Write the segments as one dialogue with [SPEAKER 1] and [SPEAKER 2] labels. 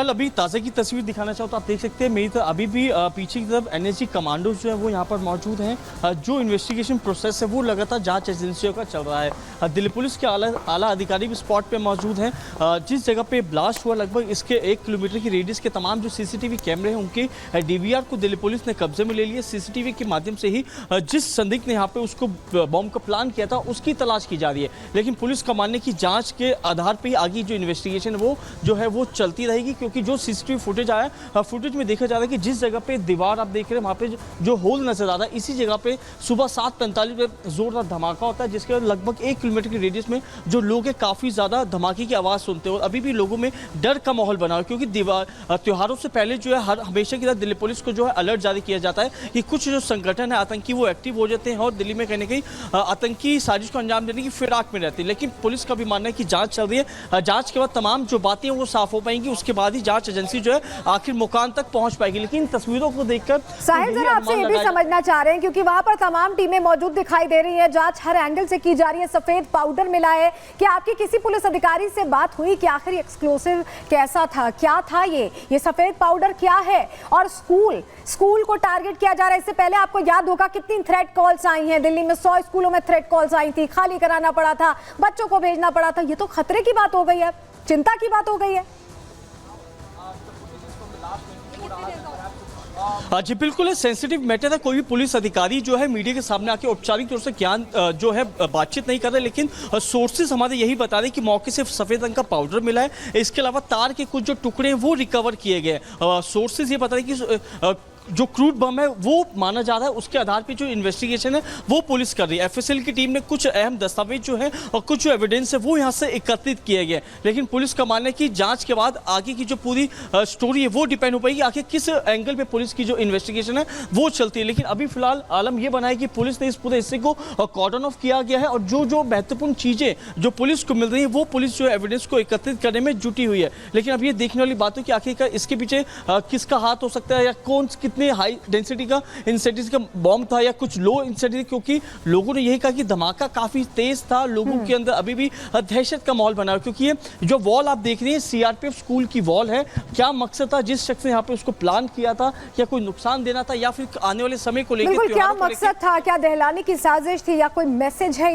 [SPEAKER 1] फिलहाल अभी ताज़ा की तस्वीर दिखाना चाहूँ तो आप देख सकते हैं मेरी तो अभी भी पीछे की तरफ एनएसजी कमांडो जो है वो यहाँ पर मौजूद हैं। जो इन्वेस्टिगेशन प्रोसेस है वो लगातार जांच एजेंसियों का चल रहा है। दिल्ली पुलिस के आला अधिकारी भी स्पॉट पे मौजूद हैं। जिस जगह पे ब्लास्ट हुआ लगभग इसके 1 किलोमीटर की रेडियस के तमाम जो सीसीटीवी कैमरे हैं उनके डीवीआर को दिल्ली पुलिस ने कब्जे में ले लिया। सीसीटीवी के माध्यम से ही जिस संदिग्ध ने यहाँ पे उसको बॉम्ब का प्लान किया था उसकी तलाश की जा रही है। लेकिन पुलिस कमान की जाँच के आधार पर ही आगे जो इन्वेस्टिगेशन वो जो है वो चलती रहेगी, क्योंकि जो सीसीटीवी फुटेज आया फुटेज में देखा जा रहा है कि जिस जगह पे दीवार आप देख रहे हैं वहाँ पे जो होल नजर आ रहा है इसी जगह पे सुबह 7:45 पे जोरदार धमाका होता है, जिसके लगभग 1 किलोमीटर की रेडियस में जो लोग हैं काफ़ी ज़्यादा धमाके की आवाज़ सुनते हैं। और अभी भी लोगों में डर का माहौल बना है, क्योंकि त्योहारों से पहले जो है हमेशा की तरह दिल्ली पुलिस को जो है अलर्ट जारी किया जाता है कि कुछ जो संगठन है आतंकी वो एक्टिव हो जाते हैं और दिल्ली में कहीं ना कहीं आतंकी साजिश को अंजाम देने की फिराक में रहती है। लेकिन पुलिस का भी मानना है कि जाँच चल रही है, जाँच के बाद तमाम जो बातें वो साफ हो पाएंगी, उसके बाद ही जांच एजेंसी जो है आखिर मुकाम तक पहुंच पाएगी। लेकिन तस्वीरों को देखकर
[SPEAKER 2] साहिल जरा आपसे ये भी समझना चाह रहे हैं, क्योंकि वहां पर तमाम टीमें मौजूद दिखाई दे रही है, जांच हर एंगल से की जा रही है, सफेद पाउडर मिला है। क्या आपकी किसी पुलिस अधिकारी से बात हुई कि आखिर एक्सप्लोसिव कैसा था, क्या था ये सफेद पाउडर क्या है? और स्कूल को टारगेट किया जा रहा है। इससे पहले आपको याद होगा कितनी थ्रेट कॉल्स आई हैं दिल्ली में, 100 स्कूलों में थ्रेट कॉल्स आई थी, खाली कराना पड़ा था, बच्चों को भेजना पड़ा था। ये तो खतरे की बात हो गई है, चिंता की बात हो गई है।
[SPEAKER 1] जी बिल्कुल, सेंसिटिव मैटर है। कोई भी पुलिस अधिकारी जो है मीडिया के सामने आके औपचारिक तौर से ज्ञान जो है बातचीत नहीं कर रहे, लेकिन सोर्सेज हमारे यही बता रहे कि मौके से सफेद रंग का पाउडर मिला है। इसके अलावा तार के कुछ जो टुकड़े हैं वो रिकवर किए गए। सोर्सेज ये बता रहे कि जो क्रूड बम है वो माना जा रहा है, उसके आधार पे जो इन्वेस्टिगेशन है वो पुलिस कर रही है। एफएसएल की टीम ने कुछ अहम दस्तावेज जो है और कुछ जो एविडेंस है वो यहाँ से एकत्रित किए गए। लेकिन पुलिस का मानना है कि जांच के बाद आगे की जो पूरी स्टोरी है वो डिपेंड हो पाएगी आखिर किस एंगल पे पुलिस की जो इन्वेस्टिगेशन है वो चलती है। लेकिन अभी फिलहाल आलम ये बना है कि पुलिस ने इस पूरे हिस्से को कॉर्डन ऑफ किया गया है और जो महत्वपूर्ण चीजें जो पुलिस को मिल रही है वो पुलिस जो एविडेंस को एकत्रित करने में जुटी हुई है। लेकिन अब ये देखने वाली बात है कि आखिरकार इसके पीछे किसका हाथ हो सकता है, या कौन कितने हाई डेंसिटी का इंसेंसिटी का बॉम्ब था या कुछ लो इंसेंसिटी, क्योंकि लोगों ने यही कहा कि धमाका काफी तेज था। लोगों के अंदर अभी भी दहशत का माहौल बना है, क्योंकि ये जो वॉल आप देख रहे हैं सीआरपीएफ स्कूल की वॉल है। क्या मकसद था जिस शख्स ने यहाँ पे उसको प्लान किया था, क्या कोई नुकसान देना था या फिर आने वाले समय को लेकर
[SPEAKER 2] क्या मकसद था, क्या दहलाने की साजिश थी या कोई मैसेज है?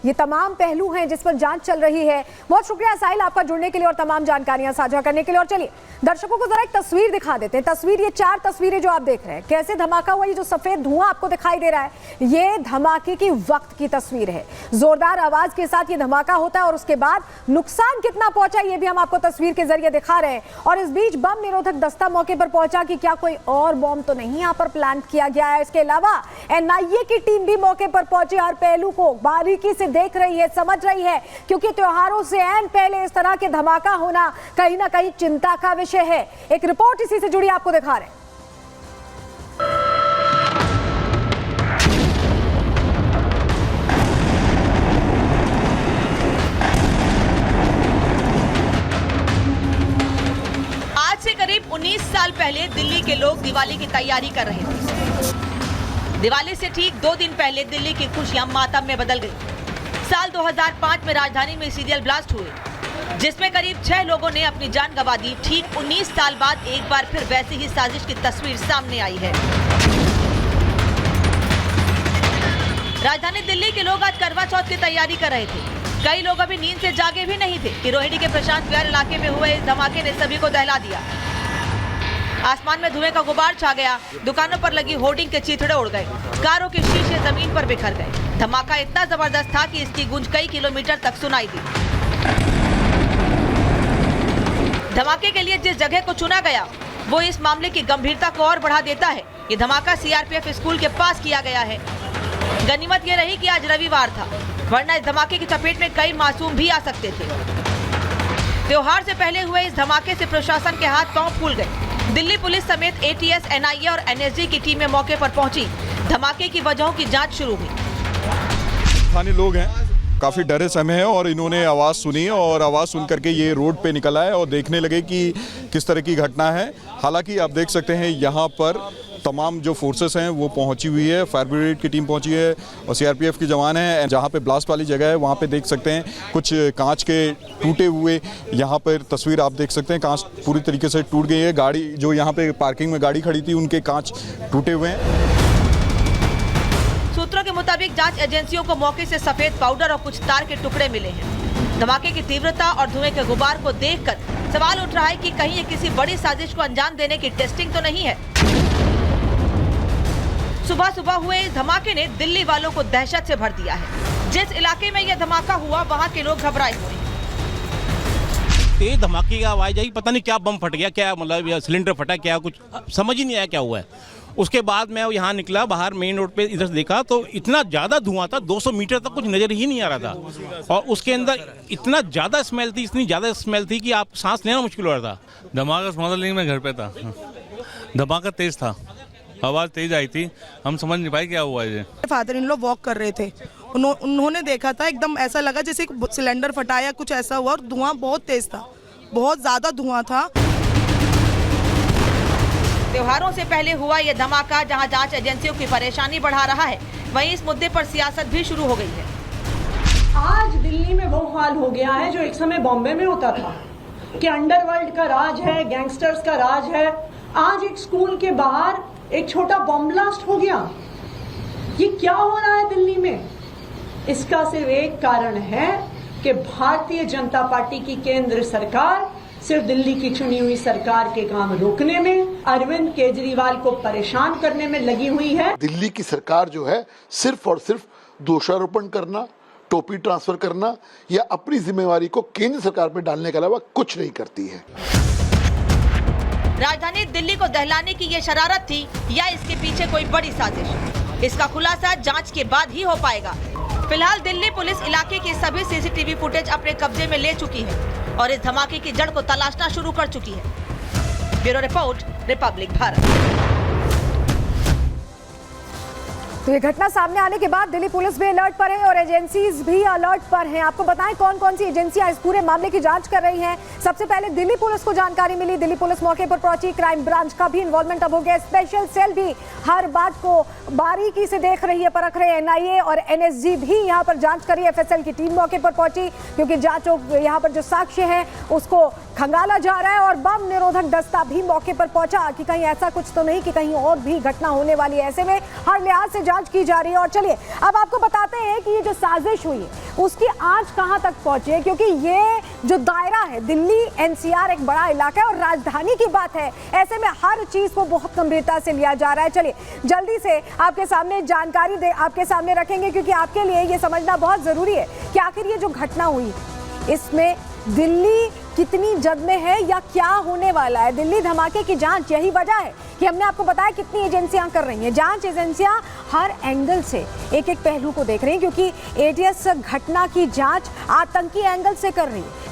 [SPEAKER 2] ये तमाम पहलू हैं जिस पर जांच चल रही है। बहुत शुक्रिया साहिल आपका जुड़ने के लिए और तमाम जानकारियां साझा करने के लिए। और चलिए दर्शकों को जरा एक तस्वीर दिखा देते हैं। तस्वीर, ये 4 तस्वीरें जो आप देख रहे हैं, कैसे धमाका हुआ। ये जो सफेद धुआं आपको दिखाई दे रहा है ये धमाके की वक्त की तस्वीर है। जोरदार आवाज के साथ ये धमाका होता है और उसके बाद नुकसान कितना पहुंचा ये भी हम आपको तस्वीर के जरिए दिखा रहे हैं। और इस बीच बम निरोधक दस्ता मौके पर पहुंचा कि क्या कोई और बॉम्ब तो नहीं यहाँ पर प्लान किया गया है। इसके अलावा एनआईए की टीम भी मौके पर पहुंची, हर पहलू को बारीकी से देख रही है, समझ रही है, क्योंकि त्योहारों से ऐन पहले इस तरह के धमाका होना कहीं ना कहीं चिंता का विषय है। एक रिपोर्ट इसी से जुड़ी आपको दिखा रहे हैं।
[SPEAKER 3] करीब 19 साल पहले दिल्ली के लोग दिवाली की तैयारी कर रहे थे। दिवाली से ठीक 2 दिन पहले दिल्ली की खुशियां मातम में बदल गई। साल 2005 में राजधानी में सीरियल ब्लास्ट हुए, जिसमें करीब 6 लोगों ने अपनी जान गंवा दी। ठीक 19 साल बाद एक बार फिर वैसी ही साजिश की तस्वीर सामने आई है। राजधानी दिल्ली के लोग आज करवा चौथ की तैयारी कर रहे थे। कई लोग अभी नींद से जागे भी नहीं थे कि रोहिणी के प्रशांत विहार इलाके में हुए इस धमाके ने सभी को दहला दिया। आसमान में धुएं का गुबार छा गया, दुकानों पर लगी होर्डिंग के चीथड़े उड़ गए, कारों के शीशे जमीन पर बिखर गए। धमाका इतना जबरदस्त था कि इसकी गूंज कई किलोमीटर तक सुनाई दी। धमाके के लिए जिस जगह को चुना गया वो इस मामले की गंभीरता को और बढ़ा देता है। ये धमाका सीआरपीएफ स्कूल के पास किया गया है। गनीमत ये रही कि आज रविवार था, वरना इस धमाके की चपेट में कई मासूम भी आ सकते थे। त्योहार से पहले हुए इस धमाके से प्रशासन के हाथ पांव फूल गए। दिल्ली पुलिस समेत एटीएस, एनआईए और एनएसजी की टीमें मौके पर पहुंची। धमाके की वजहों की जांच शुरू हुई।
[SPEAKER 4] स्थानीय लोग हैं, काफ़ी डरे समय है और इन्होंने आवाज़ सुनी और आवाज़ सुन करके ये रोड पे निकल आए और देखने लगे कि किस तरह की घटना है। हालांकि आप देख सकते हैं यहाँ पर तमाम जो फोर्सेस हैं वो पहुंची हुई है, फायर ब्रिगेड की टीम पहुंची है और सीआरपीएफ के जवान हैं। जहां पे ब्लास्ट वाली जगह है वहां पे देख सकते हैं कुछ कांच के टूटे हुए, यहां पर तस्वीर आप देख सकते हैं, कांच पूरी तरीके से टूट गई है। गाड़ी जो यहां पे पार्किंग में गाड़ी खड़ी थी उनके कांच टूटे हुए हैं।
[SPEAKER 3] सूत्रों के मुताबिक जांच एजेंसियों को मौके से सफेद पाउडर और कुछ तार के टुकड़े मिले हैं। धमाके की तीव्रता और धुएं के गुबार को देखकर सवाल उठ रहा है कि कहीं ये किसी बड़ी साजिश को अंजाम देने की टेस्टिंग तो नहीं है। सुबह सुबह हुए इस धमाके ने दिल्ली वालों को दहशत से भर दिया है। जिस इलाके में यह धमाका हुआ वहां के लोग घबराए हुए हैं।
[SPEAKER 5] तेज धमाके की आवाज आई, पता नहीं क्या बम फट गया, क्या मतलब सिलेंडर फटा, क्या कुछ समझ ही नहीं आया क्या हुआ है। उसके बाद मैं यहाँ निकला बाहर मेन रोड पे, इधर देखा तो इतना ज़्यादा धुआं था, 200 मीटर तक कुछ नज़र ही नहीं आ रहा था और उसके अंदर इतना ज़्यादा स्मेल थी, इतनी ज़्यादा स्मेल थी कि आप सांस लेना मुश्किल हो रहा था।
[SPEAKER 6] धमाका समझ लेकिन मैं घर पे था, धमाका तेज था, आवाज़ तेज आई थी, हम समझ नहीं पाए क्या हुआ है।
[SPEAKER 7] फादर इन लॉ वॉक कर रहे थे, उन्होंने देखा था, एकदम ऐसा लगा जैसे सिलेंडर फटाया कुछ ऐसा हुआ और धुआं बहुत तेज था, बहुत ज़्यादा धुआं था।
[SPEAKER 3] त्योहारों से पहले हुआ यह धमाका जहां जांच एजेंसियों की परेशानी बढ़ा रहा है, वहीं इस मुद्दे पर सियासत भी शुरू हो गई है।
[SPEAKER 8] आज दिल्ली में वो हाल हो गया है जो एक समय बॉम्बे में होता था कि अंडरवर्ल्ड का राज है, गैंगस्टर्स का राज है। आज एक स्कूल के बाहर एक छोटा बॉम्ब ब्लास्ट हो गया। ये क्या हो रहा है दिल्ली में? इसका सिर्फ एक कारण है कि भारतीय जनता पार्टी की केंद्र सरकार सिर्फ दिल्ली की चुनी हुई सरकार के काम रोकने में, अरविंद केजरीवाल को परेशान करने में लगी हुई है।
[SPEAKER 9] दिल्ली की सरकार जो है सिर्फ और सिर्फ दोषारोपण करना, टोपी ट्रांसफर करना या अपनी जिम्मेवारी को केंद्र सरकार पर डालने के अलावा कुछ नहीं करती है।
[SPEAKER 3] राजधानी दिल्ली को दहलाने की ये शरारत थी या इसके पीछे कोई बड़ी साजिश? इसका खुलासा जांच के बाद ही हो पाएगा। फिलहाल दिल्ली पुलिस इलाके के सभी सीसीटीवी फुटेज अपने कब्जे में ले चुकी है और इस धमाके की जड़ को तलाशना शुरू कर चुकी है। Bureau report, Republic Bharat.
[SPEAKER 2] तो ये घटना सामने आने के बाद दिल्ली पुलिस भी अलर्ट पर है और एजेंसीज भी अलर्ट पर हैं। आपको बताएं कौन कौन सी एजेंसियां इस पूरे मामले की जांच कर रही हैं। सबसे पहले दिल्ली पुलिस को जानकारी मिली, दिल्ली पुलिस मौके पर पहुंची, क्राइम ब्रांच का भी इन्वॉल्वमेंट अब हो गया, स्पेशल सेल भी हर बात को बारीकी से देख रही है, परख रहे हैं। एनआईए और एनएसजी भी यहाँ पर जांच कर रही है। एफएसएल की टीम मौके पर पहुंची क्योंकि जांचों यहाँ पर जो साक्ष्य है उसको खंगाला जा रहा है और बम निरोधक दस्ता भी मौके पर पहुंचा कि कहीं ऐसा कुछ तो नहीं कि कहीं और भी घटना होने वाली है। ऐसे में हर लिहाज से जांच की जा रही है। और चलिए अब आपको बताते हैं कि ये जो साजिश हुई है उसकी आंच कहां तक पहुंची है, क्योंकि ये जो दायरा है दिल्ली एनसीआर एक बड़ा इलाका है और राजधानी की बात है। ऐसे में हर चीज को बहुत गंभीरता से लिया जा रहा है। चलिए जल्दी से आपके सामने जानकारी आपके सामने रखेंगे क्योंकि आपके लिए ये समझना बहुत जरूरी है कि आखिर ये जो घटना हुई इसमें दिल्ली कितनी जद में है या क्या होने वाला है। दिल्ली धमाके की जांच यही वजह है कि हमने आपको बताया कितनी एजेंसियां कर रही हैं। जांच एजेंसियां हर एंगल से एक एक पहलू को देख रही हैं क्योंकि एटीएस घटना की जांच आतंकी एंगल से कर रही है।